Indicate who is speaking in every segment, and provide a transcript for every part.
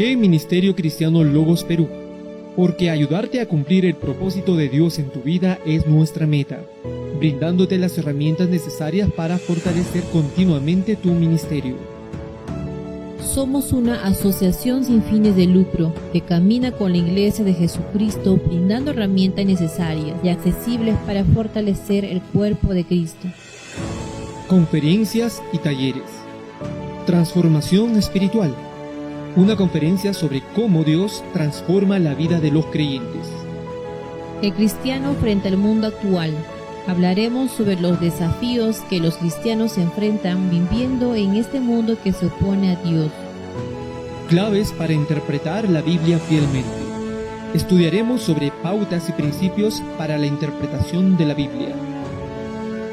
Speaker 1: qué Ministerio Cristiano Logos Perú? Porque ayudarte a cumplir el propósito de Dios en tu vida es nuestra meta, brindándote las herramientas necesarias para fortalecer continuamente tu ministerio.
Speaker 2: Somos una asociación sin fines de lucro que camina con la Iglesia de Jesucristo brindando herramientas necesarias y accesibles para fortalecer el cuerpo de Cristo.
Speaker 1: Conferencias y talleres. Transformación espiritual. Una conferencia sobre cómo Dios transforma la vida de los creyentes.
Speaker 2: El cristiano frente al mundo actual. Hablaremos sobre los desafíos que los cristianos se enfrentan viviendo en este mundo que se opone a Dios.
Speaker 1: Claves para interpretar la Biblia fielmente. Estudiaremos sobre pautas y principios para la interpretación de la Biblia.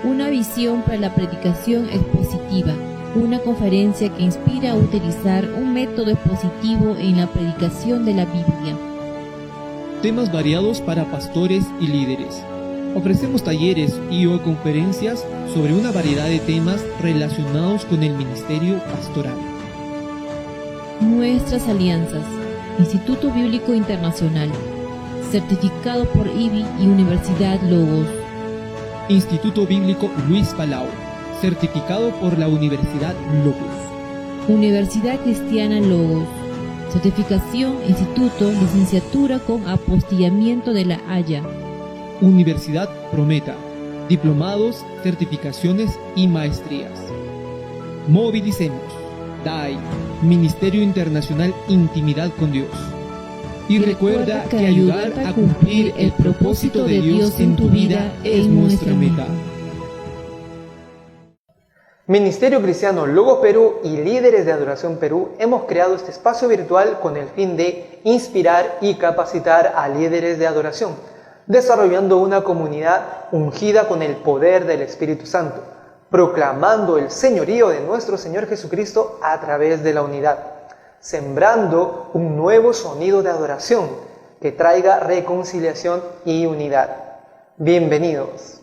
Speaker 2: Una visión para la predicación expositiva. Una conferencia que inspira a utilizar un método expositivo en la predicación de la Biblia.
Speaker 1: Temas variados para pastores y líderes. Ofrecemos talleres y/o conferencias sobre una variedad de temas relacionados con el ministerio pastoral.
Speaker 2: Nuestras alianzas. Instituto Bíblico Internacional, certificado por IBI y Universidad Logos.
Speaker 1: Instituto Bíblico Luis Palau, certificado por la Universidad Logos.
Speaker 2: Universidad Cristiana Logos, certificación Instituto, licenciatura con apostillamiento de La Haya.
Speaker 1: Universidad Prometa, diplomados, certificaciones y maestrías. Movilicemos, DAI, Ministerio Internacional Intimidad con Dios. Y recuerda que ayudar a cumplir el propósito de Dios en tu vida es nuestra meta.
Speaker 3: Ministerio Cristiano Logos Perú y Líderes de Adoración Perú hemos creado este espacio virtual con el fin de inspirar y capacitar a líderes de adoración, desarrollando una comunidad ungida con el poder del Espíritu Santo, proclamando el señorío de nuestro Señor Jesucristo a través de la unidad, sembrando un nuevo sonido de adoración que traiga reconciliación y unidad. Bienvenidos.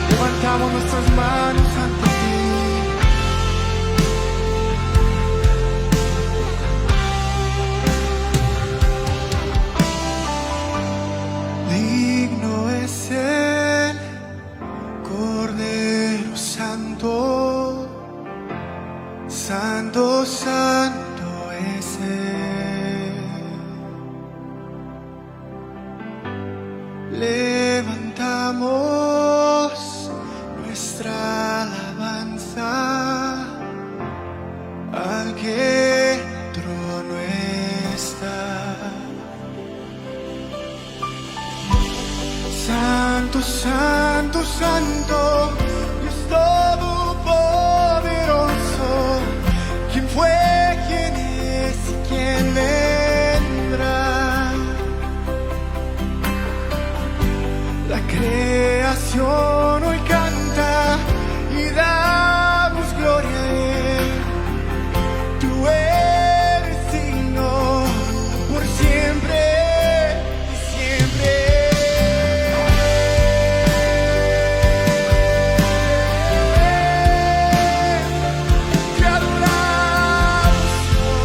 Speaker 4: Levantamos nuestras manos ante ti. Digno es el Cordero Santo, Santo, Santo es Él. Levantamos nuestra alabanza al que trono está. Santo, Santo, Santo, Dios Todopoderoso, ¿quién fue, quién es y quién vendrá? La creación hoy canta y damos gloria a Él. Tú eres digno por siempre y siempre. Te adoramos, Dios.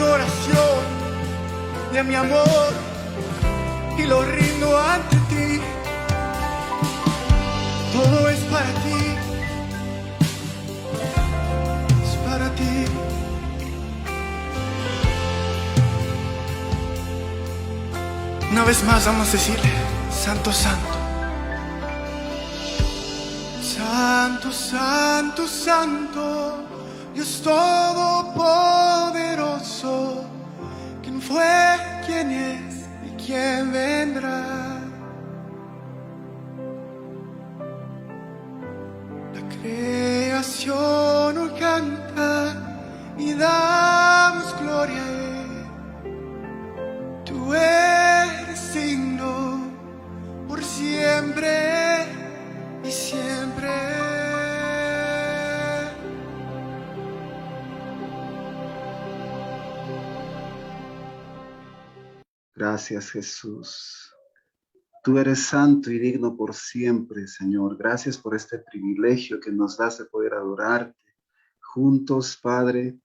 Speaker 4: adoración de mi amor y lo rindo ante ti. Todo es para ti, es para ti. Una vez más vamos a decirle: Santo, Santo. Santo, Santo, Santo, Dios Todopoderoso, ¿quién fue, quién es y quién vendrá? La creación hoy canta y damos gloria a Él. Tú eres digno por siempre y siempre.
Speaker 5: Gracias, Jesús. Tú eres santo y digno por siempre, Señor. Gracias por este privilegio que nos das de poder adorarte juntos, Padre,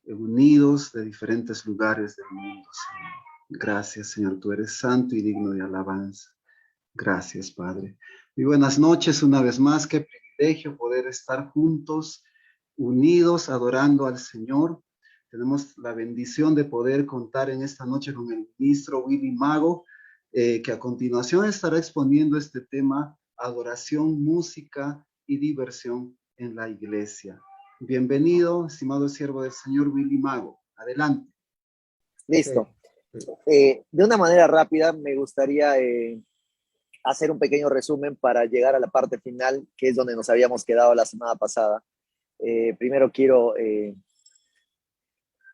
Speaker 5: unidos de diferentes lugares del mundo, Señor. Gracias, Señor. Tú eres santo y digno de alabanza. Gracias, Padre. Muy buenas noches una vez más. Qué privilegio poder estar juntos, unidos, adorando al Señor. Tenemos la bendición de poder contar en esta noche con el ministro Willy Mago, que a continuación estará exponiendo este tema: adoración, música y diversión en la iglesia. Bienvenido, estimado siervo del Señor Willy Mago. Adelante.
Speaker 6: Listo. De una manera rápida me gustaría hacer un pequeño resumen para llegar a la parte final, que es donde nos habíamos quedado la semana pasada. Primero quiero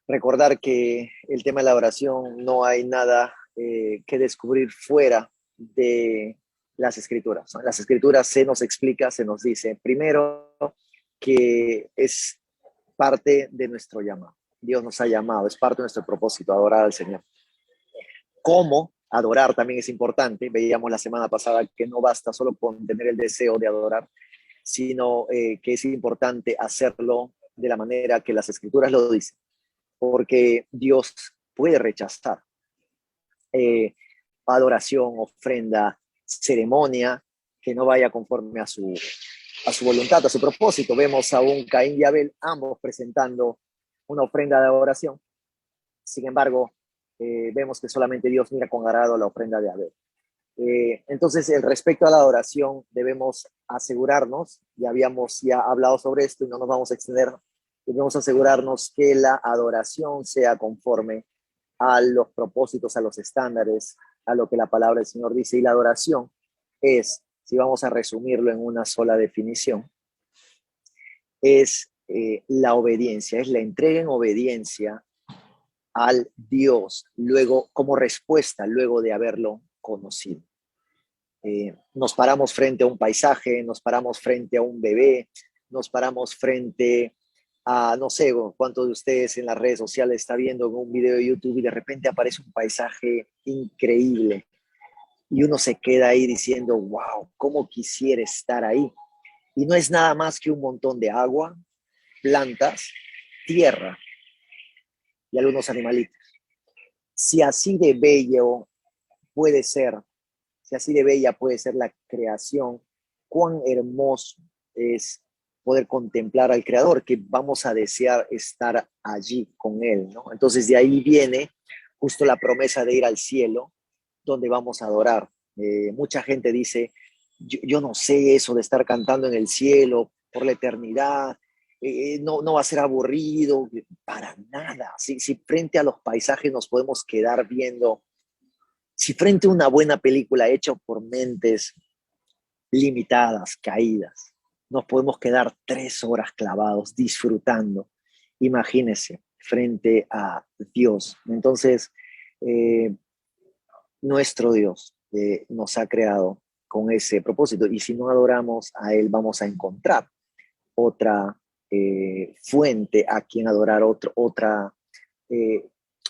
Speaker 6: recordar que el tema de la oración no hay nada que descubrir fuera de las escrituras, ¿no? Las escrituras se nos explica, se nos dice, primero, que es parte de nuestro llamado. Dios nos ha llamado, es parte de nuestro propósito, adorar al Señor. ¿Cómo adorar también es importante? Veíamos la semana pasada que no basta solo con tener el deseo de adorar, sino que es importante hacerlo de la manera que las escrituras lo dicen, porque Dios puede rechazar adoración, ofrenda, ceremonia que no vaya conforme a su voluntad, a su propósito. Vemos a un Caín y Abel, ambos presentando una ofrenda de adoración. Sin embargo, vemos que solamente Dios mira con agrado la ofrenda de Abel. Entonces, respecto a la adoración, debemos asegurarnos, ya habíamos hablado sobre esto y no nos vamos a extender, debemos asegurarnos que la adoración sea conforme a los propósitos, a los estándares, a lo que la palabra del Señor dice. Y la adoración es, si vamos a resumirlo en una sola definición, es la obediencia, es la entrega en obediencia al Dios, luego como respuesta, luego de haberlo conocido. Nos paramos frente a un paisaje, nos paramos frente a un bebé, nos paramos frente a, no sé, cuántos de ustedes en las redes sociales está viendo un video de YouTube y de repente aparece un paisaje increíble y uno se queda ahí diciendo, wow, cómo quisiera estar ahí. Y no es nada más que un montón de agua, plantas, tierra y algunos animalitos. Si así de bello puede ser, si así de bella puede ser la creación, cuán hermoso es poder contemplar al Creador, que vamos a desear estar allí con Él, ¿no? Entonces de ahí viene justo la promesa de ir al cielo, donde vamos a adorar. Mucha gente dice, yo no sé eso de estar cantando en el cielo por la eternidad, no va a ser aburrido, para nada. Si frente a los paisajes nos podemos quedar viendo, si frente a una buena película hecha por mentes limitadas, caídas, nos podemos quedar 3 horas clavados disfrutando, imagínense, frente a Dios. Entonces, nuestro Dios nos ha creado con ese propósito, y si no adoramos a Él, vamos a encontrar otra fuente a quien adorar,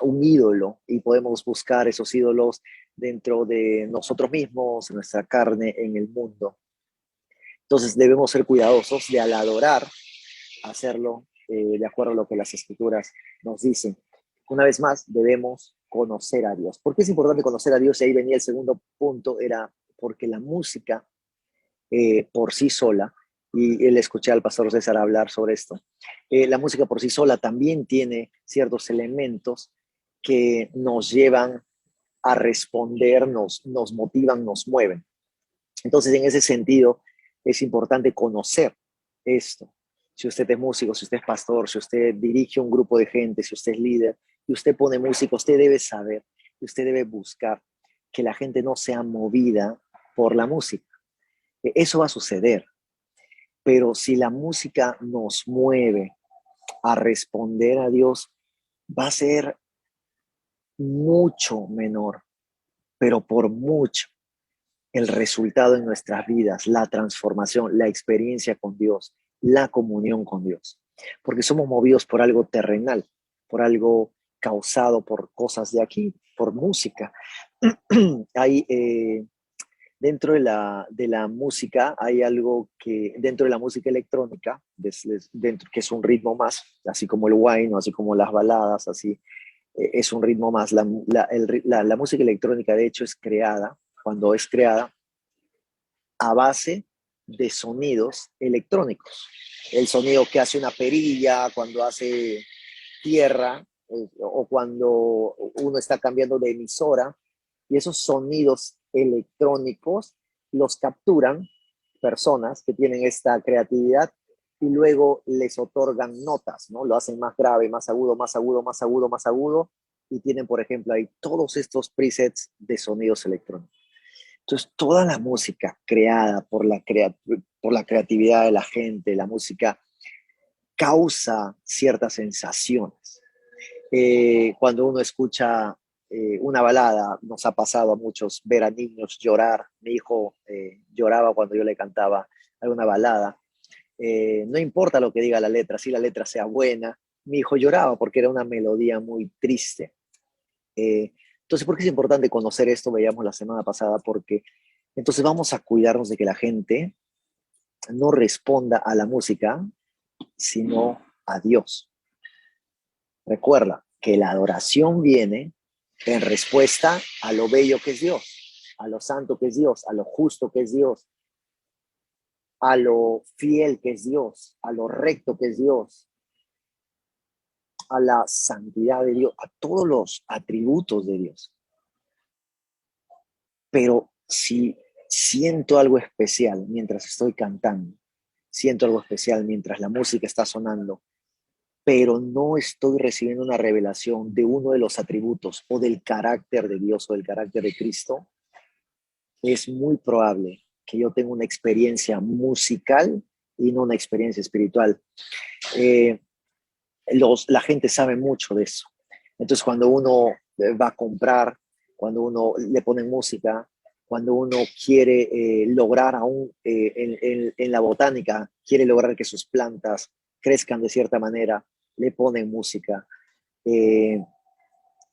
Speaker 6: un ídolo, y podemos buscar esos ídolos dentro de nosotros mismos, en nuestra carne, en el mundo. Entonces debemos ser cuidadosos de, al adorar, hacerlo de acuerdo a lo que las escrituras nos dicen. Una vez más, debemos conocer a Dios. ¿Por qué es importante conocer a Dios? Y ahí venía el segundo punto, era porque la música por sí sola, y le escuché al pastor César hablar sobre esto, la música por sí sola también tiene ciertos elementos que nos llevan a responder, nos motivan, nos mueven. Entonces, en ese sentido, es importante conocer esto. Si usted es músico, si usted es pastor, si usted dirige un grupo de gente, si usted es líder y usted pone música, usted debe saber, usted debe buscar que la gente no sea movida por la música. Eso va a suceder, pero si la música nos mueve a responder a Dios, va a ser mucho menor, pero por mucho, el resultado en nuestras vidas, la transformación, la experiencia con Dios, la comunión con Dios. Porque somos movidos por algo terrenal, por algo causado por cosas de aquí, por música. Hay, dentro de la música, hay algo que, dentro de la música electrónica, dentro, que es un ritmo más, así como el wine, así como las baladas, así, es un ritmo más. La música electrónica, de hecho, es creada, cuando es creada, a base de sonidos electrónicos. El sonido que hace una perilla cuando hace tierra, o cuando uno está cambiando de emisora, y esos sonidos electrónicos los capturan personas que tienen esta creatividad y luego les otorgan notas, ¿no? Lo hacen más grave, más agudo, más agudo, más agudo, más agudo, y tienen, por ejemplo, ahí todos estos presets de sonidos electrónicos. Entonces, toda la música creada por la creatividad de la gente, la música causa ciertas sensaciones. Cuando uno escucha una balada, nos ha pasado a muchos ver a niños llorar. Mi hijo lloraba cuando yo le cantaba alguna balada. No importa lo que diga la letra, si la letra sea buena, mi hijo lloraba porque era una melodía muy triste. Entonces, ¿por qué es importante conocer esto? Veíamos la semana pasada, porque entonces vamos a cuidarnos de que la gente no responda a la música, sino a Dios. Recuerda que la adoración viene en respuesta a lo bello que es Dios, a lo santo que es Dios, a lo justo que es Dios, a lo fiel que es Dios, a lo recto que es Dios, a la santidad de Dios, a todos los atributos de Dios. Pero si siento algo especial mientras estoy cantando, siento algo especial mientras la música está sonando, pero no estoy recibiendo una revelación de uno de los atributos o del carácter de Dios o del carácter de Cristo, es muy probable que yo tenga una experiencia musical y no una experiencia espiritual. La gente sabe mucho de eso. Entonces, cuando uno va a comprar, cuando uno le pone música, cuando uno quiere lograr aún en la botánica, quiere lograr que sus plantas crezcan de cierta manera, le ponen música.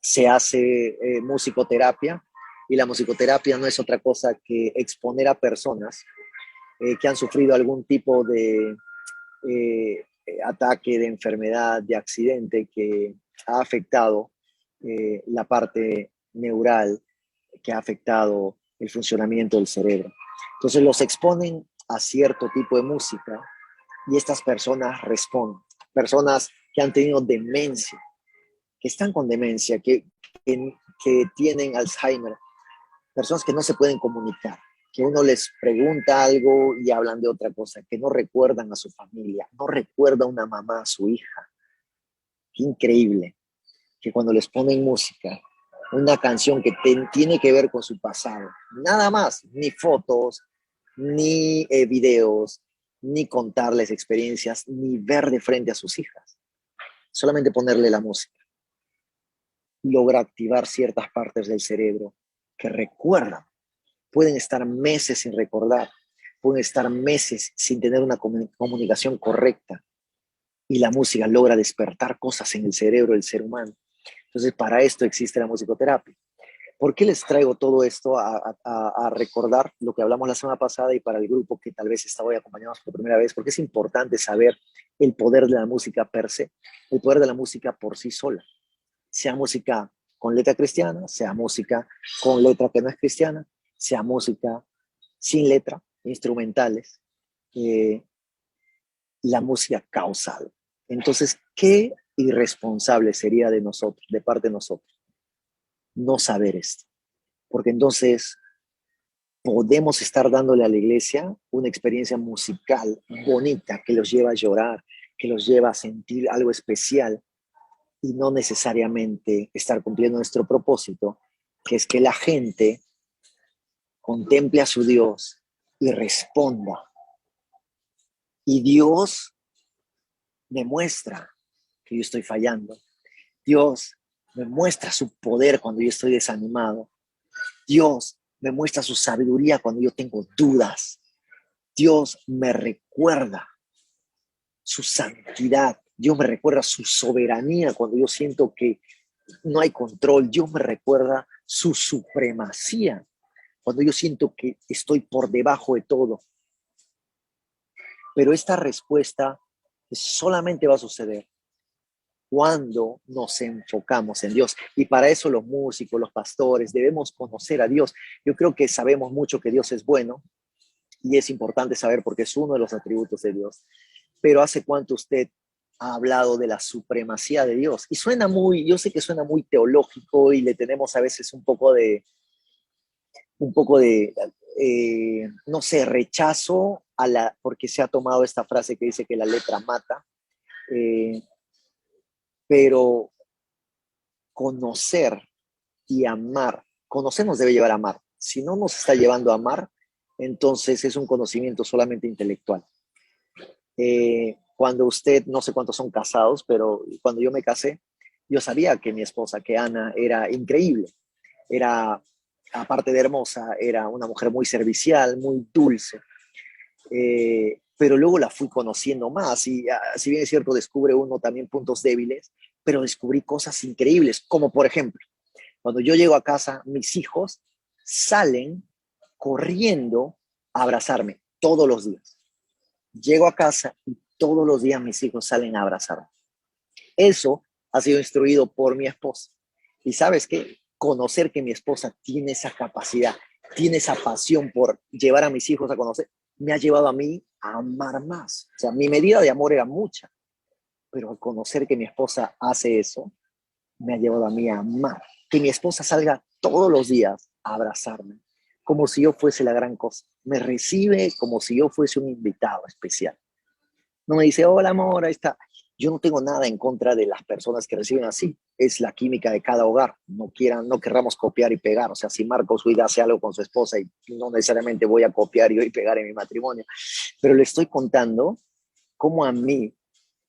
Speaker 6: Se hace musicoterapia, y la musicoterapia no es otra cosa que exponer a personas que han sufrido algún tipo de ataque, de enfermedad, de accidente que ha afectado la parte neural, que ha afectado el funcionamiento del cerebro. Entonces los exponen a cierto tipo de música y estas personas responden. Personas que han tenido demencia, que están con demencia, que tienen Alzheimer, personas que no se pueden comunicar, que uno les pregunta algo y hablan de otra cosa, que no recuerdan a su familia, no recuerda a una mamá, a su hija. Qué increíble que cuando les ponen música, una canción que tiene que ver con su pasado, nada más, ni fotos, ni videos, ni contarles experiencias, ni ver de frente a sus hijas, solamente ponerle la música, logra activar ciertas partes del cerebro que recuerdan. Pueden estar meses sin recordar, pueden estar meses sin tener una comunicación correcta, y la música logra despertar cosas en el cerebro del ser humano. Entonces, para esto existe la musicoterapia. ¿Por qué les traigo todo esto a recordar lo que hablamos la semana pasada, y para el grupo que tal vez está hoy acompañados por primera vez? Porque es importante saber el poder de la música per se, el poder de la música por sí sola. sea música con letra cristiana, sea música con letra que no es cristiana, sea música sin letra, instrumentales, la música causal. Entonces, ¿qué irresponsable sería de nosotros, de parte de nosotros, no saber esto? Porque entonces podemos estar dándole a la iglesia una experiencia musical bonita que los lleva a llorar, que los lleva a sentir algo especial y no necesariamente estar cumpliendo nuestro propósito, que es que la gente contemple a su Dios y responda. Y Dios me muestra que yo estoy fallando. Dios me muestra su poder cuando yo estoy desanimado. Dios me muestra su sabiduría cuando yo tengo dudas. Dios me recuerda su santidad. Dios me recuerda su soberanía cuando yo siento que no hay control. Dios me recuerda su supremacía cuando yo siento que estoy por debajo de todo. Pero esta respuesta solamente va a suceder cuando nos enfocamos en Dios. Y para eso los músicos, los pastores, debemos conocer a Dios. Yo creo que sabemos mucho que Dios es bueno y es importante saber porque es uno de los atributos de Dios. Pero ¿hace cuánto usted ha hablado de la supremacía de Dios? Y suena muy, yo sé que suena muy teológico y le tenemos a veces un poco de no sé, rechazo porque se ha tomado esta frase que dice que la letra mata, pero conocer y amar, conocer nos debe llevar a amar. Si no nos está llevando a amar, entonces es un conocimiento solamente intelectual. Cuando usted, no sé cuántos son casados, pero cuando yo me casé, yo sabía que mi esposa, que Ana, era increíble. Era, aparte de hermosa, era una mujer muy servicial, muy dulce. Pero luego la fui conociendo más y si bien es cierto, descubre uno también puntos débiles, pero descubrí cosas increíbles, como por ejemplo, cuando yo llego a casa, mis hijos salen corriendo a abrazarme todos los días. Llego a casa y todos los días mis hijos salen a abrazarme. Eso ha sido instruido por mi esposa. Y ¿sabes qué? Conocer que mi esposa tiene esa capacidad, tiene esa pasión por llevar a mis hijos a conocer, me ha llevado a mí a amar más. O sea, mi medida de amor era mucha, pero al conocer que mi esposa hace eso, me ha llevado a mí a amar. Que mi esposa salga todos los días a abrazarme, como si yo fuese la gran cosa. Me recibe como si yo fuese un invitado especial. No me dice, hola amor, ahí está. Yo no tengo nada en contra de las personas que reciben así. Es la química de cada hogar. No querramos copiar y pegar. O sea, si Marcos Huida hace algo con su esposa y no necesariamente voy a copiar y pegar en mi matrimonio. Pero le estoy contando cómo a mí,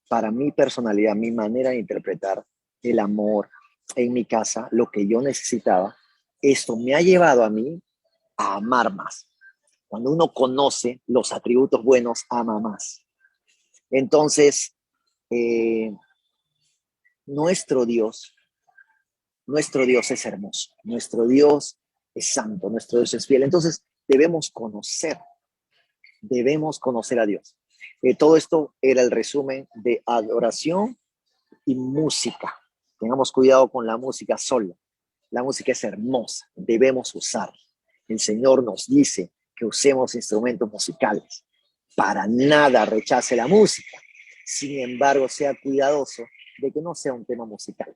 Speaker 6: para mi personalidad, mi manera de interpretar el amor en mi casa, lo que yo necesitaba, esto me ha llevado a mí a amar más. Cuando uno conoce los atributos buenos, ama más. Entonces, nuestro Dios es hermoso, nuestro Dios es santo, nuestro Dios es fiel. Entonces, debemos conocer a Dios. Todo esto era el resumen de adoración y música. Tengamos cuidado con la música sola. La música es hermosa, debemos usarla. El Señor nos dice que usemos instrumentos musicales. Para nada rechace la música. Sin embargo, sea cuidadoso de que no sea un tema musical,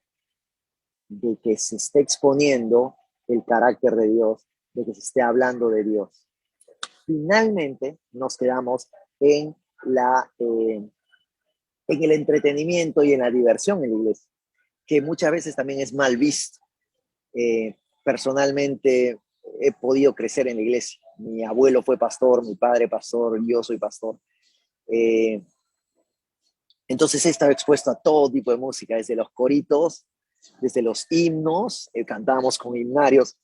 Speaker 6: de que se esté exponiendo el carácter de Dios, de que se esté hablando de Dios. Finalmente, nos quedamos en el entretenimiento y en la diversión en la iglesia, que muchas veces también es mal visto. Personalmente, he podido crecer en la iglesia. Mi abuelo fue pastor, mi padre pastor, yo soy pastor. Entonces he estado expuesto a todo tipo de música, desde los coritos, desde los himnos, cantábamos con himnarios,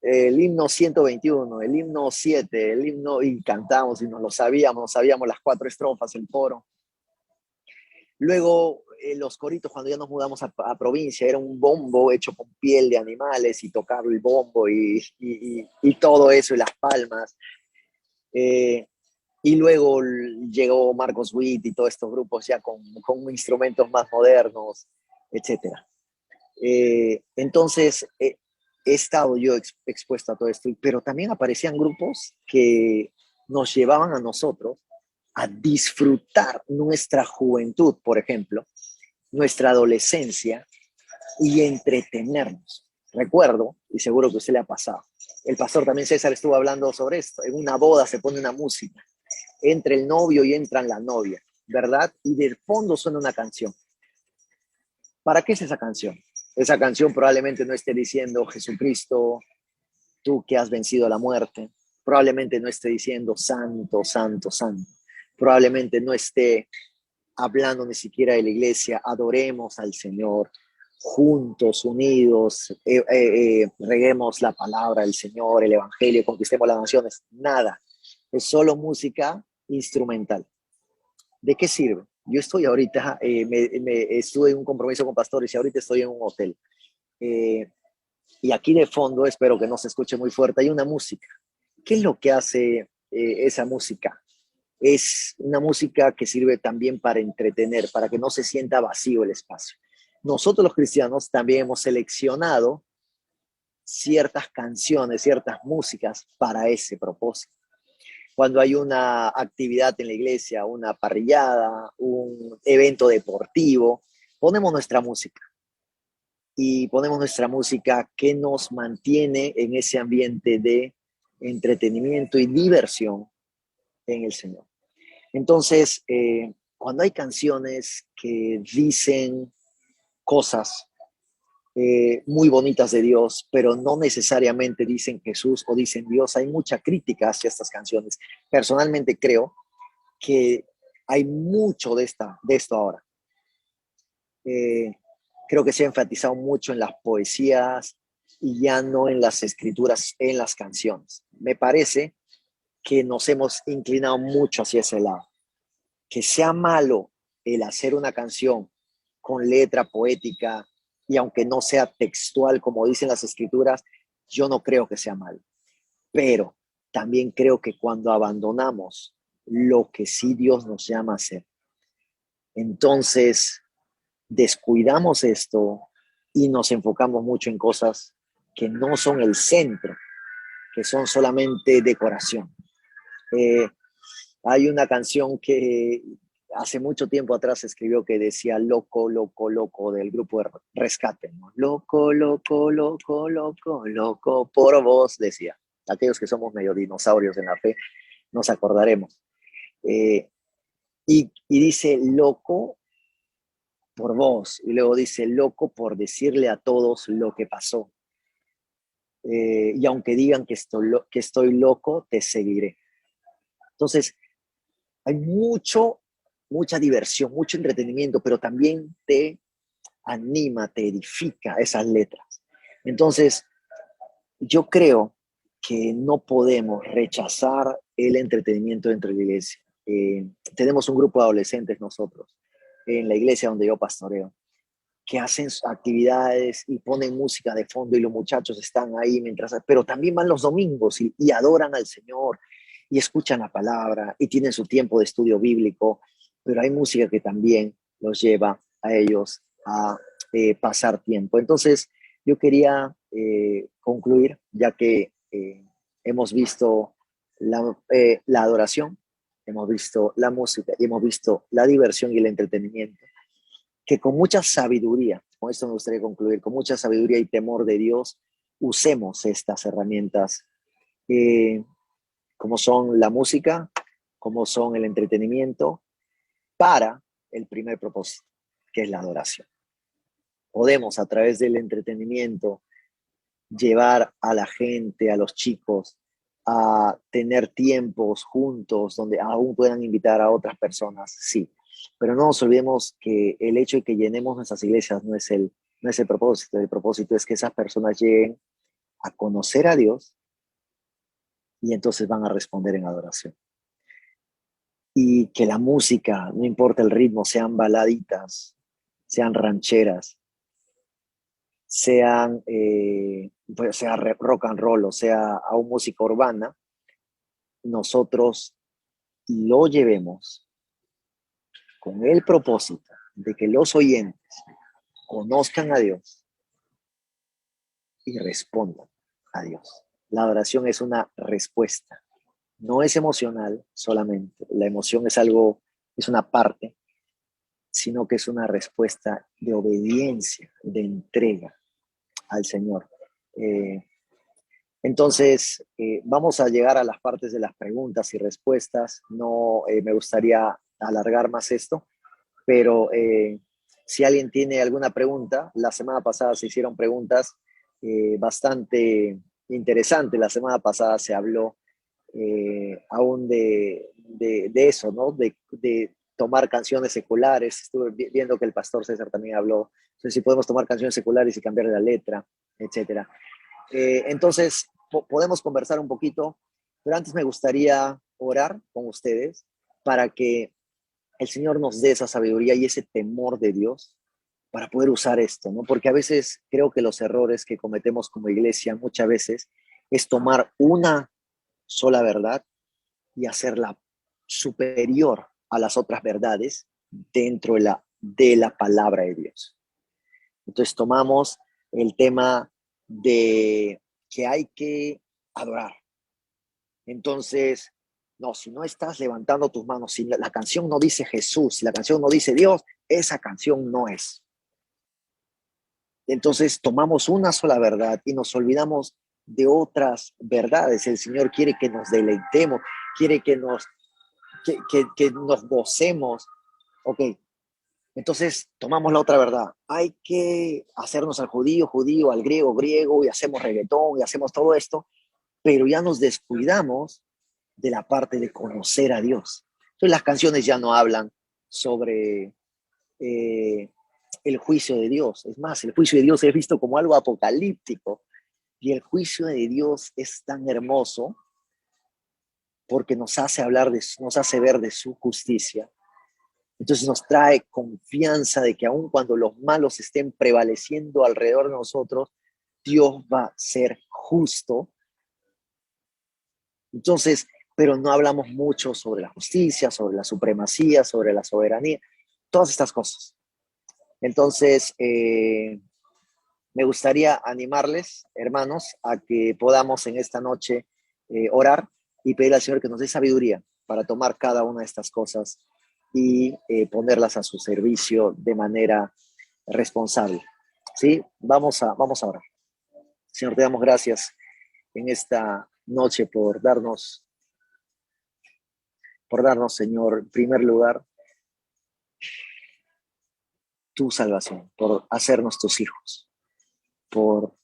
Speaker 6: el himno 121, el himno 7, el himno, y cantábamos y nos sabíamos las 4 estrofas, el coro. Luego los coritos, cuando ya nos mudamos a provincia, era un bombo hecho con piel de animales y tocar el bombo y todo eso, y las palmas. Y luego llegó Marcos Witt y todos estos grupos ya con instrumentos más modernos, etc. Entonces, he estado yo expuesto a todo esto, pero también aparecían grupos que nos llevaban a nosotros a disfrutar nuestra juventud, por ejemplo, nuestra adolescencia y entretenernos. Recuerdo, y seguro que a usted le ha pasado, el pastor también César estuvo hablando sobre esto, en una boda se pone una música, entra el novio y entra la novia, ¿verdad? Y de fondo suena una canción. ¿Para qué es esa canción? Esa canción probablemente no esté diciendo Jesucristo, tú que has vencido la muerte. Probablemente no esté diciendo santo, santo, santo. Probablemente no esté hablando ni siquiera de la iglesia. Adoremos al Señor juntos, unidos, reguemos la palabra del Señor, el Evangelio, conquistemos las naciones. Nada. Es solo música instrumental. ¿De qué sirve? Yo estoy ahorita, estuve en un compromiso con pastores y ahorita estoy en un hotel. Y aquí de fondo, espero que no se escuche muy fuerte, hay una música. ¿Qué es lo que hace esa música? Es una música que sirve también para entretener, para que no se sienta vacío el espacio. Nosotros los cristianos también hemos seleccionado ciertas canciones, ciertas músicas para ese propósito. Cuando hay una actividad en la iglesia, una parrillada, un evento deportivo, ponemos nuestra música. Y ponemos nuestra música que nos mantiene en ese ambiente de entretenimiento y diversión en el Señor. Entonces, cuando hay canciones que dicen cosas muy bonitas de Dios, pero no necesariamente dicen Jesús o dicen Dios, hay mucha crítica hacia estas canciones. Personalmente creo que hay mucho de esto ahora. Creo que se ha enfatizado mucho en las poesías y ya no en las escrituras, en las canciones. Me parece que nos hemos inclinado mucho hacia ese lado. Que sea malo el hacer una canción con letra poética y aunque no sea textual como dicen las escrituras, yo no creo que sea malo. Pero también creo que cuando abandonamos lo que sí Dios nos llama a hacer, entonces descuidamos esto y nos enfocamos mucho en cosas que no son el centro, que son solamente decoración. Hay una canción que hace mucho tiempo atrás se escribió que decía loco, loco, loco del grupo de Rescate, ¿no? Loco, loco, loco, loco, loco, por vos, decía. Aquellos que somos medio dinosaurios en la fe, nos acordaremos. Y dice loco por vos, y luego dice loco por decirle a todos lo que pasó. Y aunque digan que estoy loco, te seguiré. Entonces, hay mucha diversión, mucho entretenimiento, pero también te anima, te edifica esas letras. Entonces, yo creo que no podemos rechazar el entretenimiento dentro de la iglesia. Tenemos un grupo de adolescentes nosotros, en la iglesia donde yo pastoreo, que hacen actividades y ponen música de fondo y los muchachos están ahí pero también van los domingos y adoran al Señor y escuchan la palabra y tienen su tiempo de estudio bíblico, pero hay música que también los lleva a ellos a pasar tiempo. Entonces, yo quería concluir, ya que hemos visto la adoración, hemos visto la música y hemos visto la diversión y el entretenimiento, que con mucha sabiduría, con esto me gustaría concluir, con mucha sabiduría y temor de Dios, usemos estas herramientas como son la música, como son el entretenimiento, para el primer propósito, que es la adoración. Podemos a través del entretenimiento llevar a la gente, a los chicos, a tener tiempos juntos donde aún puedan invitar a otras personas, sí. Pero no nos olvidemos que el hecho de que llenemos nuestras iglesias no es el propósito. El propósito es que esas personas lleguen a conocer a Dios y entonces van a responder en adoración. Y que la música, no importa el ritmo, sean baladitas, sean rancheras, sea rock and roll, o sea aún música urbana, nosotros lo llevemos con el propósito de que los oyentes conozcan a Dios y respondan a Dios. La adoración es una respuesta. No es emocional solamente. La emoción es algo, es una parte, sino que es una respuesta de obediencia, de entrega al Señor. Entonces, vamos a llegar a las partes de las preguntas y respuestas. No me gustaría alargar más esto, pero si alguien tiene alguna pregunta, la semana pasada se hicieron preguntas bastante interesantes. La semana pasada se habló aún de eso, ¿no? De tomar canciones seculares. Estuve viendo que el pastor César también habló. Entonces, si podemos tomar canciones seculares y cambiar la letra, etcétera. Entonces, podemos conversar un poquito, pero antes me gustaría orar con ustedes para que el Señor nos dé esa sabiduría y ese temor de Dios para poder usar esto, ¿no? Porque a veces creo que los errores que cometemos como iglesia muchas veces es tomar una sola verdad y hacerla superior a las otras verdades dentro de la palabra de Dios. Entonces tomamos el tema de que hay que adorar. Entonces, no, si no estás levantando tus manos, si la canción no dice Jesús, si la canción no dice Dios, esa canción no es. Entonces tomamos una sola verdad y nos olvidamos de otras verdades. El Señor quiere que nos deleitemos, quiere que nos gocemos. Ok, entonces tomamos la otra verdad. Hay que hacernos al judío, judío, al griego, griego, y hacemos reggaetón y hacemos todo esto, pero ya nos descuidamos de la parte de conocer a Dios. Entonces las canciones ya no hablan sobre el juicio de Dios. Es más, el juicio de Dios es visto como algo apocalíptico, y el juicio de Dios es tan hermoso porque nos hace nos hace ver de su justicia. Entonces nos trae confianza de que aun cuando los malos estén prevaleciendo alrededor de nosotros, Dios va a ser justo. Entonces, pero no hablamos mucho sobre la justicia, sobre la supremacía, sobre la soberanía, todas estas cosas. Entonces, me gustaría animarles, hermanos, a que podamos en esta noche orar y pedir al Señor que nos dé sabiduría para tomar cada una de estas cosas y ponerlas a su servicio de manera responsable. ¿Sí? Vamos a orar. Señor, te damos gracias en esta noche por darnos, Señor, en primer lugar, tu salvación, por hacernos tus hijos, por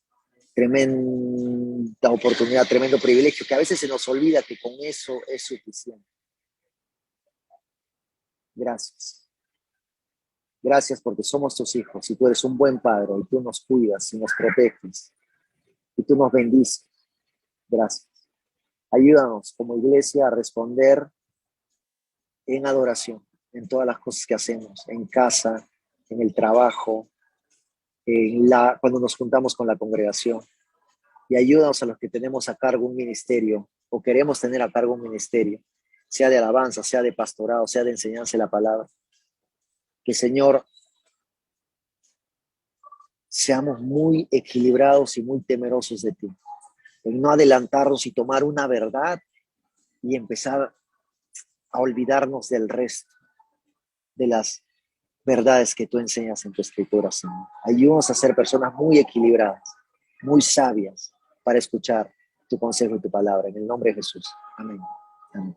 Speaker 6: tremenda oportunidad, tremendo privilegio, que a veces se nos olvida que con eso es suficiente. Gracias. Gracias porque somos tus hijos y tú eres un buen padre y tú nos cuidas y nos proteges y tú nos bendices. Gracias. Ayúdanos como iglesia a responder en adoración, en todas las cosas que hacemos, en casa, en el trabajo, cuando nos juntamos con la congregación. Y ayúdanos a los que tenemos a cargo un ministerio o queremos tener a cargo un ministerio, sea de alabanza, sea de pastorado, sea de enseñanza de la palabra. Que, Señor, seamos muy equilibrados y muy temerosos de ti, en no adelantarnos y tomar una verdad y empezar a olvidarnos del resto de las verdades que tú enseñas en tu escritura, Señor. Ayúdanos a ser personas muy equilibradas, muy sabias para escuchar tu consejo y tu palabra. En el nombre de Jesús. Amén. Amén.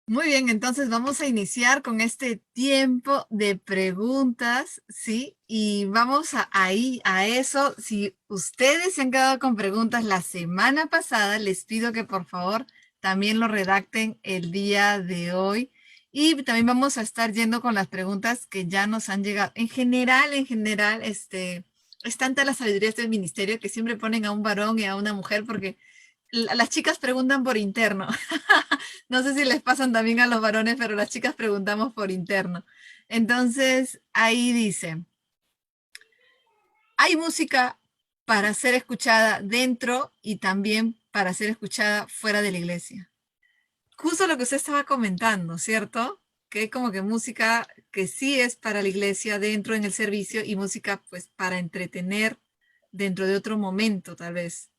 Speaker 7: Muy bien, entonces vamos a iniciar con este tiempo de preguntas, ¿sí? Y vamos a eso. Si ustedes se han quedado con preguntas la semana pasada, les pido que por favor también lo redacten el día de hoy. Y también vamos a estar yendo con las preguntas que ya nos han llegado. En general, es tanta la sabiduría del ministerio que siempre ponen a un varón y a una mujer porque las chicas preguntan por interno. No sé si les pasan también a los varones, pero las chicas preguntamos por interno. Entonces, ahí dice, hay música para ser escuchada dentro y también para ser escuchada fuera de la iglesia. Justo lo que usted estaba comentando, ¿cierto? que hay como que música que sí es para la iglesia dentro en el servicio y música pues para entretener dentro de otro momento, tal vez.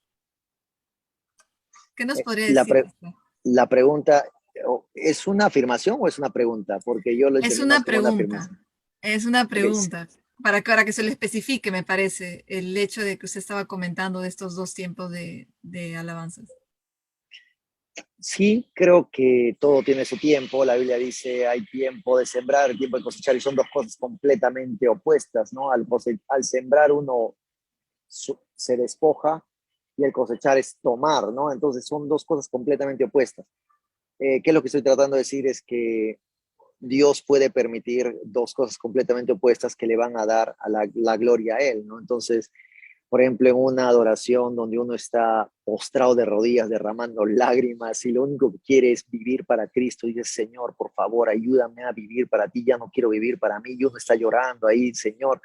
Speaker 7: ¿Qué nos podría
Speaker 6: La,
Speaker 7: decir,
Speaker 6: pre-
Speaker 7: pastor?
Speaker 6: la pregunta, ¿es una afirmación o es una pregunta? Porque yo lo
Speaker 7: Es
Speaker 6: entendí
Speaker 7: una
Speaker 6: más como una
Speaker 7: pregunta,
Speaker 6: afirmación.
Speaker 7: es una
Speaker 6: Ok,
Speaker 7: pregunta, para que se le especifique, me parece, el hecho de que usted estaba comentando de estos dos tiempos de alabanzas.
Speaker 6: sí, creo que todo tiene su tiempo. La Biblia dice hay tiempo de sembrar, tiempo de cosechar, y son dos cosas completamente opuestas, ¿no? Al sembrar uno se despoja y el cosechar es tomar, ¿no? Entonces son dos cosas completamente opuestas. ¿Qué es lo que estoy tratando de decir? Es que Dios puede permitir dos cosas completamente opuestas que le van a dar a la gloria a Él, ¿no? Entonces, por ejemplo, en una adoración donde uno está postrado de rodillas, derramando lágrimas y lo único que quiere es vivir para Cristo, y dice, Señor, por favor, ayúdame a vivir para ti, ya no quiero vivir para mí, y uno está llorando ahí, Señor.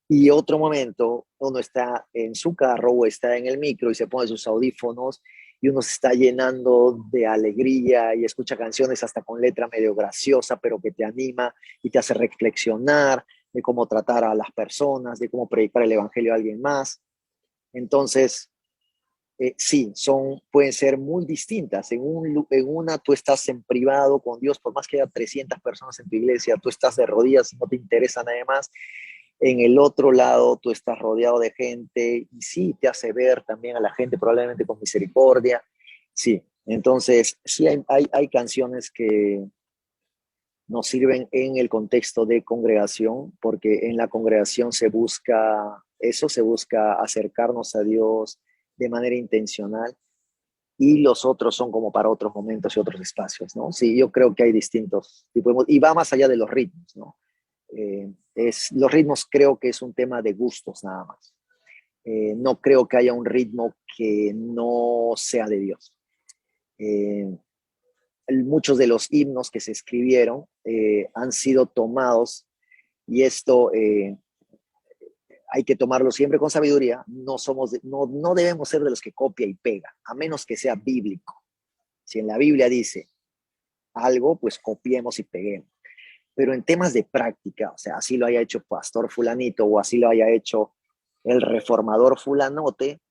Speaker 6: Y otro momento, uno está en su carro o está en el micro y se pone sus audífonos y uno se está llenando de alegría y escucha canciones hasta con letra medio graciosa, pero que te anima y te hace reflexionar de cómo tratar a las personas, de cómo predicar el evangelio a alguien más. Entonces, sí, pueden ser muy distintas. En una tú estás en privado con Dios, por más que haya 300 personas en tu iglesia, tú estás de rodillas y no te interesa nada más. En el otro lado tú estás rodeado de gente y sí, te hace ver también a la gente probablemente con misericordia. Sí, entonces sí hay canciones que nos sirven en el contexto de congregación, porque en la congregación se busca eso, se busca acercarnos a Dios de manera intencional, y los otros son como para otros momentos y otros espacios, ¿no? Sí, yo creo que hay distintos tipos, y va más allá de los ritmos, ¿no? Los ritmos creo que es un tema de gustos nada más. No creo que haya un ritmo que no sea de Dios. Muchos de los himnos que se escribieron han sido tomados, y esto hay que tomarlo siempre con sabiduría. No debemos ser de los que copia y pega, a menos que sea bíblico. Si en la Biblia dice algo, pues copiemos y peguemos. Pero en temas de práctica, o sea, así lo haya hecho Pastor Fulanito o así lo haya hecho el reformador Fulanote,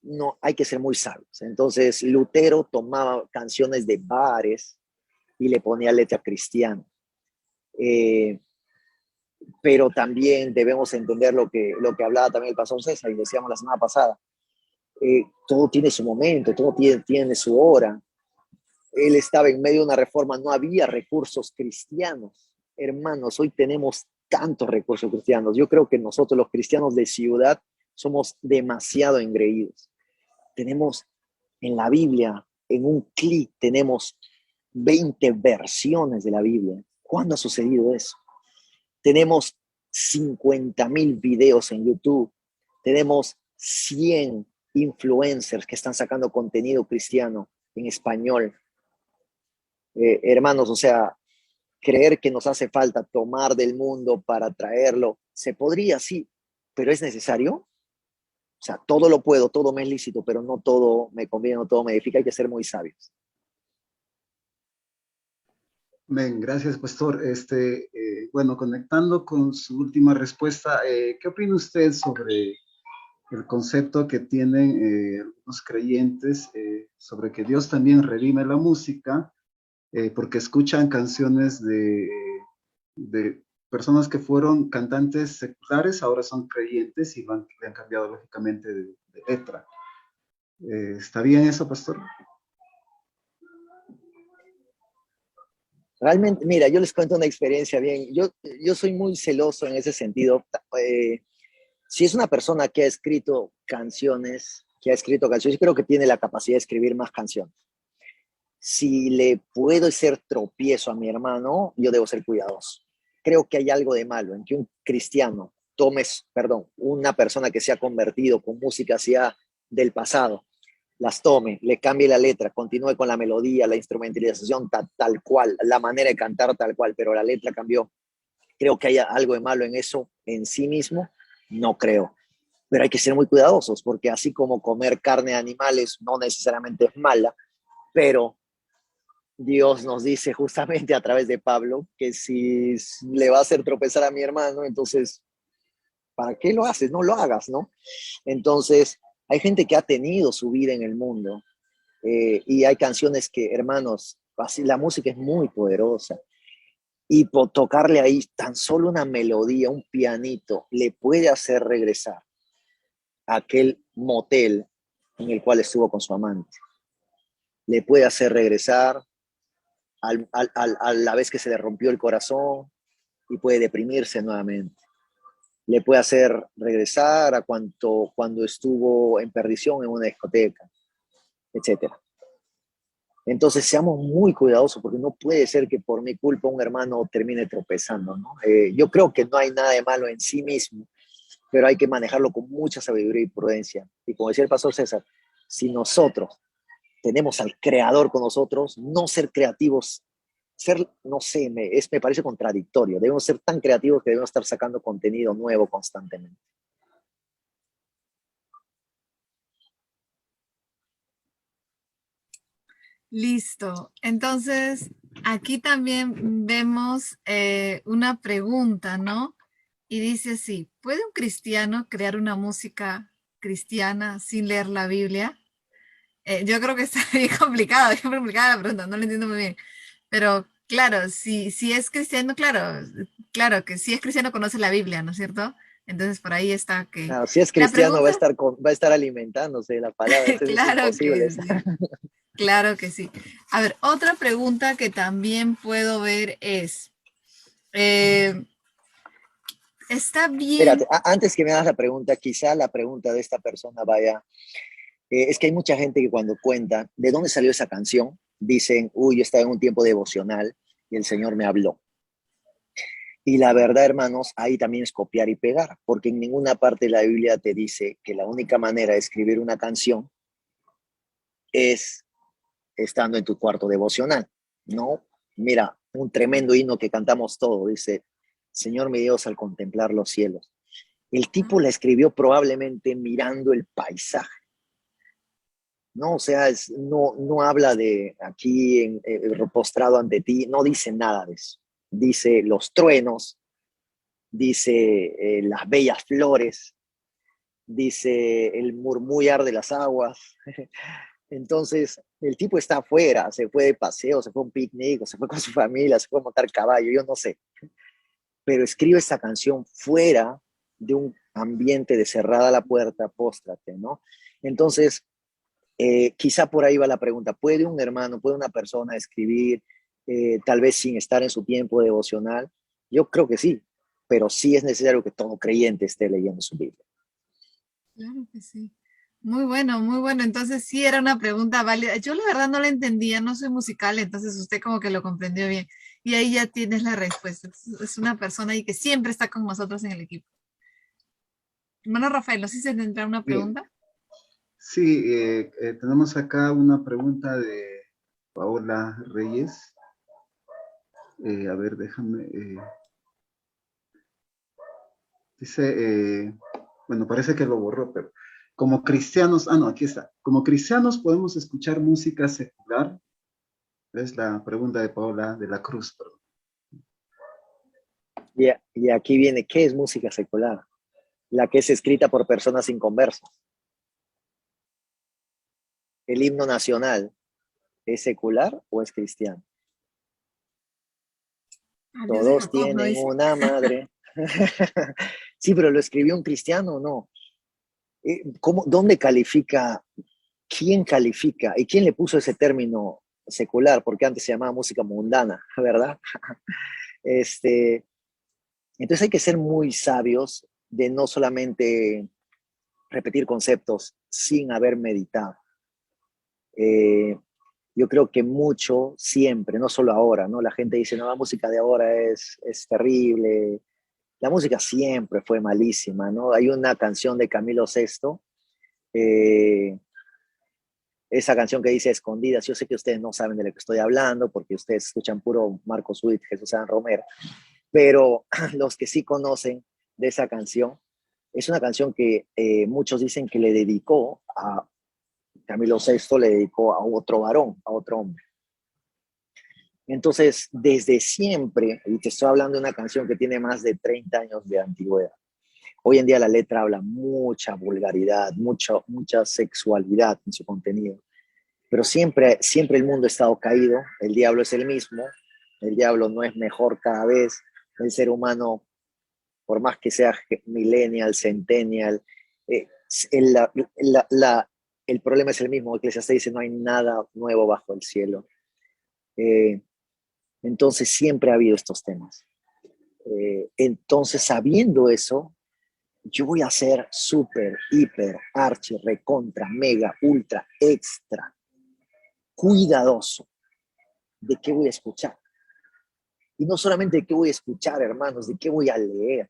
Speaker 6: no, hay que ser muy sabios. Entonces, Lutero tomaba canciones de bares y le ponía letra cristiana. Eh, pero también debemos entender lo que hablaba también el pastor César y decíamos la semana pasada. Todo tiene su momento, todo tiene su hora. Él estaba en medio de una reforma, no había recursos cristianos. Hermanos, hoy tenemos tantos recursos cristianos. Yo creo que nosotros los cristianos de ciudad somos demasiado engreídos. Tenemos en la Biblia, en un clic, tenemos 20 versiones de la Biblia. ¿Cuándo ha sucedido eso? Tenemos 50,000 videos en YouTube. Tenemos 100 influencers que están sacando contenido cristiano en español. Hermanos, o sea, creer que nos hace falta tomar del mundo para traerlo, se podría, sí, pero es necesario. O sea, todo lo puedo, todo me es lícito, pero no todo me conviene, no todo me edifica. Hay que ser muy sabios.
Speaker 5: Bien, gracias, pastor. Bueno, conectando con su última respuesta, ¿qué opina usted sobre el concepto que tienen los creyentes sobre que Dios también redime la música porque escuchan canciones de personas que fueron cantantes seculares, ahora son creyentes y le han cambiado lógicamente de letra? ¿Está bien eso, pastor?
Speaker 6: Realmente, mira, yo les cuento una experiencia bien. Yo soy muy celoso en ese sentido. Si es una persona que ha escrito canciones, yo creo que tiene la capacidad de escribir más canciones. Si le puedo ser tropiezo a mi hermano, yo debo ser cuidadoso. Creo que hay algo de malo en que un cristiano una persona que se ha convertido con música hacia del pasado, las tome, le cambie la letra, continúe con la melodía, la instrumentalización tal cual, la manera de cantar tal cual, pero la letra cambió. Creo que haya algo de malo en eso en sí mismo, no creo. Pero hay que ser muy cuidadosos, porque así como comer carne de animales no necesariamente es mala, pero Dios nos dice justamente a través de Pablo que si le va a hacer tropezar a mi hermano, entonces, ¿para qué lo haces? No lo hagas, ¿no? Entonces, hay gente que ha tenido su vida en el mundo y hay canciones que, hermanos, así, la música es muy poderosa y por tocarle ahí tan solo una melodía, un pianito, le puede hacer regresar a aquel motel en el cual estuvo con su amante. Le puede hacer regresar a la vez que se le rompió el corazón y puede deprimirse nuevamente. Le puede hacer regresar a cuando estuvo en perdición en una discoteca, etcétera. Entonces seamos muy cuidadosos porque no puede ser que por mi culpa un hermano termine tropezando, ¿no? Yo creo que no hay nada de malo en sí mismo, pero hay que manejarlo con mucha sabiduría y prudencia. Y como decía el pastor César, si nosotros tenemos al Creador con nosotros, no ser creativos, ser, no sé, me parece contradictorio. Debemos ser tan creativos que debemos estar sacando contenido nuevo constantemente.
Speaker 7: Listo. Entonces, aquí también vemos una pregunta, ¿no? Y dice así, ¿puede un cristiano crear una música cristiana sin leer la Biblia? Yo creo que está bien complicada la pregunta, no la entiendo muy bien. Pero claro, si es cristiano, claro que si es cristiano conoce la Biblia, ¿no es cierto? Entonces por ahí está que...
Speaker 6: Claro, si es
Speaker 7: La
Speaker 6: cristiano
Speaker 7: pregunta,
Speaker 6: va a estar alimentándose de la palabra, entonces es
Speaker 7: claro
Speaker 6: imposible.
Speaker 7: que sí, claro que sí. A ver, otra pregunta que también puedo ver es, eh, ¿está bien?
Speaker 6: Espérate, antes que me hagas la pregunta, quizá la pregunta de esta persona vaya, es que hay mucha gente que cuando cuenta de dónde salió esa canción, dicen, uy, yo estaba en un tiempo devocional y el Señor me habló. Y la verdad, hermanos, ahí también es copiar y pegar, porque en ninguna parte de la Biblia te dice que la única manera de escribir una canción es estando en tu cuarto devocional, ¿no? Mira, un tremendo himno que cantamos todo, dice, Señor mi Dios al contemplar los cielos. El tipo la escribió probablemente mirando el paisaje, ¿no? O sea, no habla de aquí postrado ante ti, no dice nada de eso. Dice los truenos, dice las bellas flores, dice el murmullar de las aguas. Entonces, el tipo está afuera, se fue de paseo, se fue a un picnic, o se fue con su familia, se fue a montar caballo, yo no sé. Pero escribe esta canción fuera de un ambiente de cerrada la puerta, póstrate, ¿no? Entonces, quizá por ahí va la pregunta. ¿Puede un hermano, puede una persona escribir tal vez sin estar en su tiempo devocional? Yo creo que sí, pero sí es necesario que todo creyente esté leyendo su Biblia.
Speaker 7: Claro que sí. Muy bueno, muy bueno. Entonces sí era una pregunta válida. Yo la verdad no la entendía, no soy musical, entonces usted como que lo comprendió bien. Y ahí ya tienes la respuesta. Es una persona ahí que siempre está con nosotros en el equipo. Hermano Rafael, no sé si se tendrá una
Speaker 5: Bien,
Speaker 7: pregunta.
Speaker 5: sí, tenemos acá una pregunta de Paola Reyes. A ver, déjame. Dice, bueno, parece que lo borró, pero como cristianos, no, aquí está. Como cristianos podemos escuchar música secular. Es la pregunta de Paola de la Cruz, perdón.
Speaker 6: Y aquí viene, ¿qué es música secular? La que es escrita por personas inconversas. ¿El himno nacional es secular o es cristiano?
Speaker 7: Ah, Dios de
Speaker 6: Todos
Speaker 7: Jacob, ¿no
Speaker 6: tienen
Speaker 7: dice?
Speaker 6: una madre. Sí, pero ¿lo escribió un cristiano o no? ¿Dónde califica? ¿Quién califica? ¿Y quién le puso ese término secular? Porque antes se llamaba música mundana, ¿verdad? Este, entonces hay que ser muy sabios de no solamente repetir conceptos sin haber meditado. Yo creo que mucho, siempre, no solo ahora, ¿no? La gente dice, no, la música de ahora es terrible. La música siempre fue malísima, ¿no? Hay una canción de Camilo Sesto, esa canción que dice Escondidas. Yo sé que ustedes no saben de lo que estoy hablando porque ustedes escuchan puro Marcos Witt, Jesús San Romero, pero los que sí conocen de esa canción, es una canción que muchos dicen que le dedicó a Camilo Sesto, le dedicó a otro varón, a otro hombre. Entonces, desde siempre, y te estoy hablando de una canción que tiene más de 30 años de antigüedad, hoy en día la letra habla mucha vulgaridad, mucha sexualidad en su contenido, pero siempre el mundo ha estado caído, el diablo es el mismo, el diablo no es mejor cada vez, el ser humano, por más que sea millennial, centennial, el, el problema es el mismo. Eclesiastés dice, no hay nada nuevo bajo el cielo. Entonces siempre ha habido estos temas. Entonces, sabiendo eso, yo voy a ser súper, hiper, archi, recontra, mega, ultra, extra, cuidadoso de qué voy a escuchar. Y no solamente de qué voy a escuchar, hermanos, de qué voy a leer,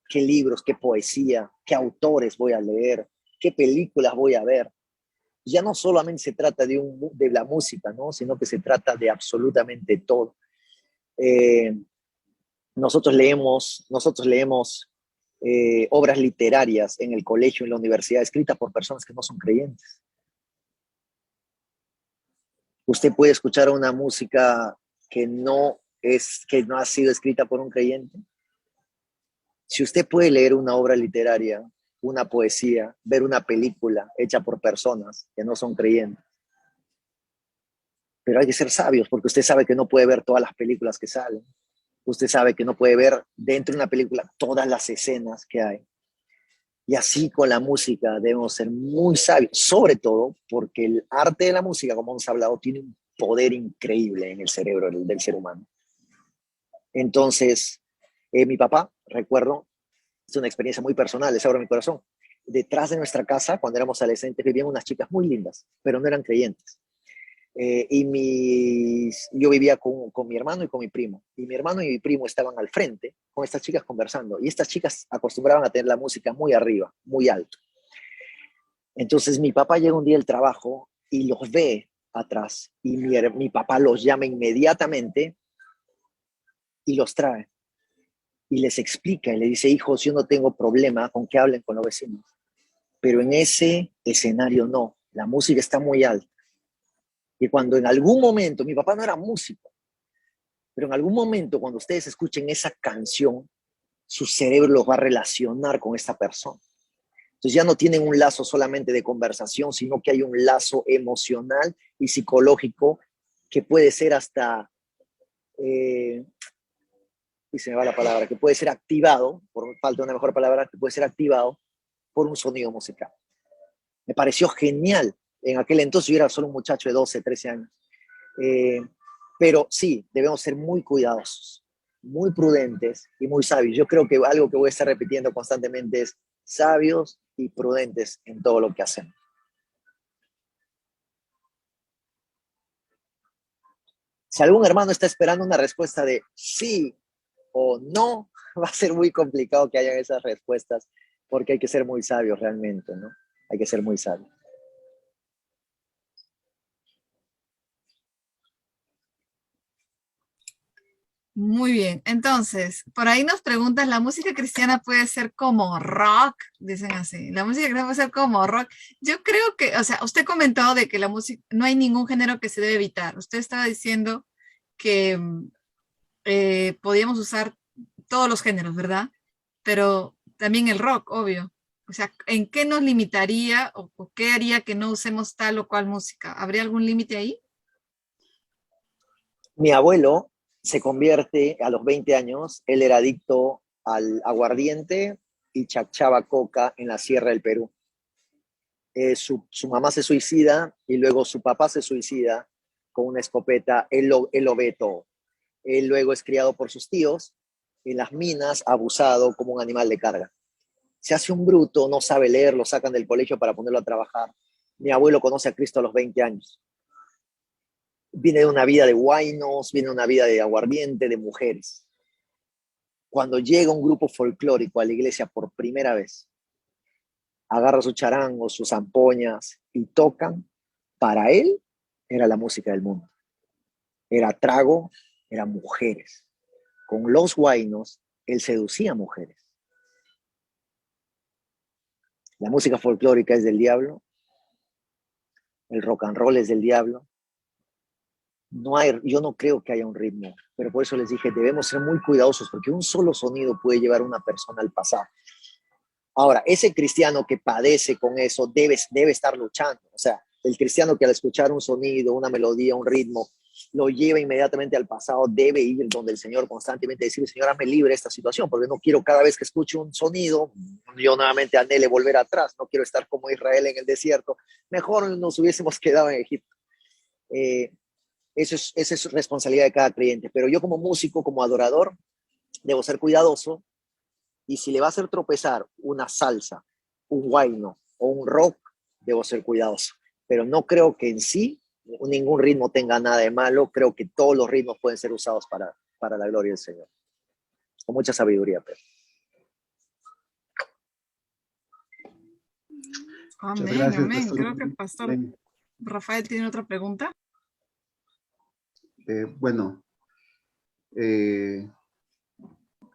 Speaker 6: qué libros, qué poesía, qué autores voy a leer, qué películas voy a ver. Ya no solamente se trata de la música, ¿no? Sino que se trata de absolutamente todo. Nosotros leemos obras literarias en el colegio, en la universidad, escritas por personas que no son creyentes. Usted puede escuchar una música que no ha sido escrita por un creyente. Si usted puede leer una obra literaria, una poesía, ver una película hecha por personas que no son creyentes, pero hay que ser sabios, porque usted sabe que no puede ver todas las películas que salen. Usted sabe que no puede ver dentro de una película todas las escenas que hay. Y así con la música debemos ser muy sabios, sobre todo porque el arte de la música, como hemos hablado, tiene un poder increíble en el cerebro del ser humano. Entonces, mi papá, recuerdo, es una experiencia muy personal, es ahora mi corazón. Detrás de nuestra casa, cuando éramos adolescentes, vivían unas chicas muy lindas, pero no eran creyentes. Yo vivía con mi hermano y con mi primo. Y mi hermano y mi primo estaban al frente con estas chicas conversando. Y estas chicas acostumbraban a tener la música muy arriba, muy alto. Entonces mi papá llega un día del trabajo y los ve atrás. Y mi papá los llama inmediatamente y los trae. Y les explica y le dice, hijos, yo no tengo problema con que hablen con los vecinos. Pero en ese escenario no. La música está muy alta. Y cuando en algún momento, mi papá no era músico, pero en algún momento cuando ustedes escuchen esa canción, su cerebro los va a relacionar con esta persona. Entonces ya no tienen un lazo solamente de conversación, sino que hay un lazo emocional y psicológico que puede ser hasta, y se me va la palabra, que puede ser activado, por falta de una mejor palabra, que puede ser activado por un sonido musical. Me pareció genial. En aquel entonces yo era solo un muchacho de 12, 13 años. Pero sí, debemos ser muy cuidadosos, muy prudentes y muy sabios. Yo creo que algo que voy a estar repitiendo constantemente es sabios y prudentes en todo lo que hacemos. Si algún hermano está esperando una respuesta de sí o no, va a ser muy complicado que hayan esas respuestas porque hay que ser muy sabios realmente, ¿no? Hay que ser muy sabios.
Speaker 7: Muy bien, entonces, por ahí nos preguntas, ¿la música cristiana puede ser como rock? Dicen así, la música cristiana puede ser como rock. Yo creo que, o sea, usted comentó de que la música, no hay ningún género que se debe evitar. Usted estaba diciendo que podíamos usar todos los géneros, ¿verdad? Pero también el rock, obvio. O sea, ¿en qué nos limitaría o qué haría que no usemos tal o cual música? ¿Habría algún límite ahí?
Speaker 6: Mi abuelo se convierte a los 20 años, él era adicto al aguardiente y chachaba coca en la sierra del Perú. Su mamá se suicida y luego su papá se suicida con una escopeta, él lo ve todo. Él luego es criado por sus tíos, en las minas, abusado como un animal de carga. Se hace un bruto, no sabe leer, lo sacan del colegio para ponerlo a trabajar. Mi abuelo conoce a Cristo a los 20 años. Viene de una vida de huaynos, viene de una vida de aguardiente, de mujeres. Cuando llega un grupo folclórico a la iglesia por primera vez, agarra su charango, sus zampoñas y tocan, para él era la música del mundo. Era trago, eran mujeres. Con los huaynos, él seducía mujeres. La música folclórica es del diablo, el rock and roll es del diablo, yo no creo que haya un ritmo, pero por eso les dije, debemos ser muy cuidadosos porque un solo sonido puede llevar a una persona al pasado. Ahora, ese cristiano que padece con eso debe estar luchando. O sea, el cristiano que al escuchar un sonido, una melodía, un ritmo, lo lleva inmediatamente al pasado, debe ir donde el Señor constantemente, decir, Señor, hazme libre de esta situación, porque no quiero cada vez que escuche un sonido, yo nuevamente anhele volver atrás, no quiero estar como Israel en el desierto, mejor nos hubiésemos quedado en Egipto. Esa es responsabilidad de cada creyente, pero yo como músico, como adorador, debo ser cuidadoso, y si le va a hacer tropezar una salsa, un huayno o un rock, debo ser cuidadoso, pero no creo que en sí ningún ritmo tenga nada de malo. Creo que todos los ritmos pueden ser usados para la gloria del Señor. Con mucha sabiduría, pero.
Speaker 7: Amén,
Speaker 5: gracias,
Speaker 7: amén.
Speaker 5: Pastor.
Speaker 7: Creo que el pastor Rafael tiene otra pregunta.
Speaker 5: Bueno,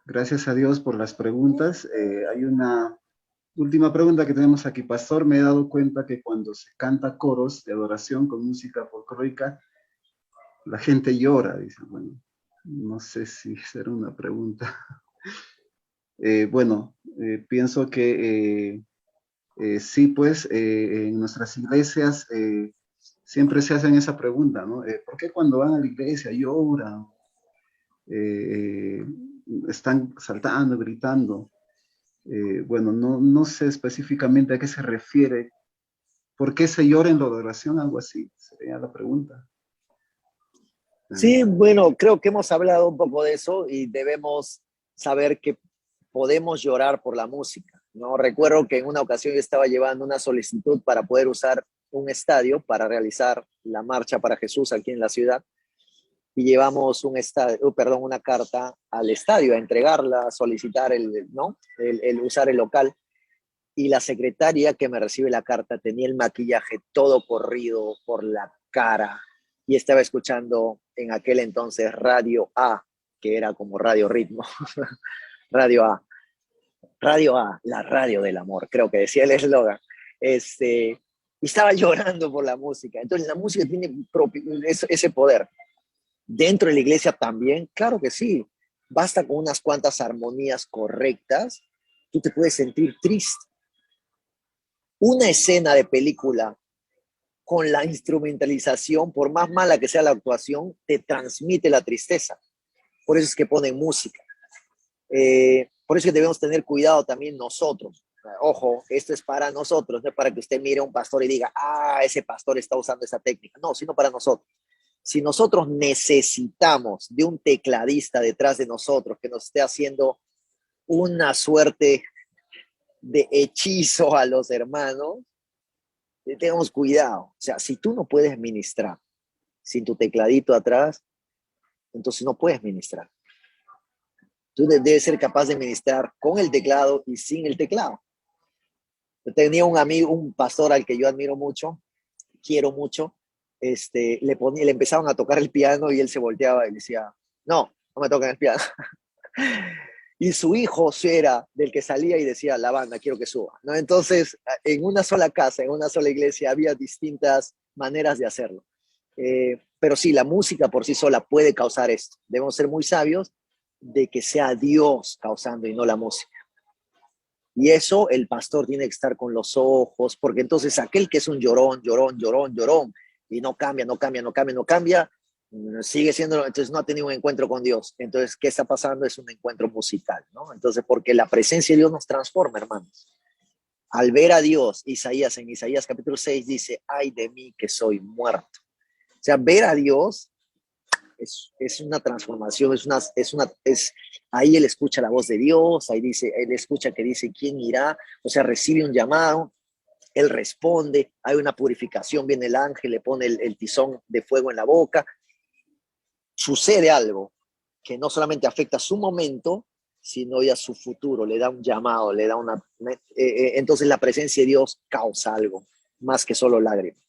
Speaker 5: gracias a Dios por las preguntas. Hay una última pregunta que tenemos aquí. Pastor, me he dado cuenta que cuando se canta coros de adoración con música folclórica, la gente llora. Dice, bueno, no sé si será una pregunta. Pienso que sí, pues en nuestras iglesias siempre se hacen esa pregunta, ¿no? ¿Por qué cuando van a la iglesia lloran? Están saltando, gritando. No sé específicamente a qué se refiere. ¿Por qué se llora en la adoración? Algo así sería la pregunta.
Speaker 6: Sí, bueno, creo que hemos hablado un poco de eso y debemos saber que podemos llorar por la música, ¿no? Recuerdo que en una ocasión yo estaba llevando una solicitud para poder usar un estadio para realizar la marcha para Jesús aquí en la ciudad, y llevamos una carta al estadio a entregarla, a solicitar el usar el local, y la secretaria que me recibe la carta tenía el maquillaje todo corrido por la cara y estaba escuchando en aquel entonces Radio A, que era como Radio Ritmo. Radio A, la radio del amor, creo que decía el eslogan. Y estaba llorando por la música. Entonces la música tiene ese poder. Dentro de la iglesia también, claro que sí. Basta con unas cuantas armonías correctas, tú te puedes sentir triste. Una escena de película con la instrumentalización, por más mala que sea la actuación, te transmite la tristeza. Por eso es que ponen música. Por eso es que debemos tener cuidado también nosotros. Ojo, esto es para nosotros, no es para que usted mire a un pastor y diga, ese pastor está usando esa técnica. No, sino para nosotros. Si nosotros necesitamos de un tecladista detrás de nosotros que nos esté haciendo una suerte de hechizo a los hermanos, tengamos cuidado. O sea, si tú no puedes ministrar sin tu tecladito atrás, entonces no puedes ministrar. Tú debes ser capaz de ministrar con el teclado y sin el teclado. Yo tenía un amigo, un pastor al que yo admiro mucho, quiero mucho, le empezaban a tocar el piano y él se volteaba y decía, no me toquen el piano. Y su hijo era del que salía y decía, la banda, quiero que suba, ¿no? Entonces, en una sola casa, en una sola iglesia, había distintas maneras de hacerlo. Pero sí, la música por sí sola puede causar esto. Debemos ser muy sabios de que sea Dios causando y no la música. Y eso el pastor tiene que estar con los ojos, porque entonces aquel que es un llorón, y no cambia, sigue siendo, entonces no ha tenido un encuentro con Dios. Entonces, ¿qué está pasando? Es un encuentro musical, ¿no? Entonces, porque la presencia de Dios nos transforma, hermanos. Al ver a Dios, en Isaías capítulo 6 dice, ay de mí que soy muerto. O sea, ver a Dios es una transformación, ahí él escucha la voz de Dios, ahí él escucha que dice, ¿quién irá? O sea, recibe un llamado, él responde, hay una purificación, viene el ángel, le pone el tizón de fuego en la boca, sucede algo que no solamente afecta su momento, sino ya su futuro, le da un llamado, entonces la presencia de Dios causa algo, más que solo lágrimas.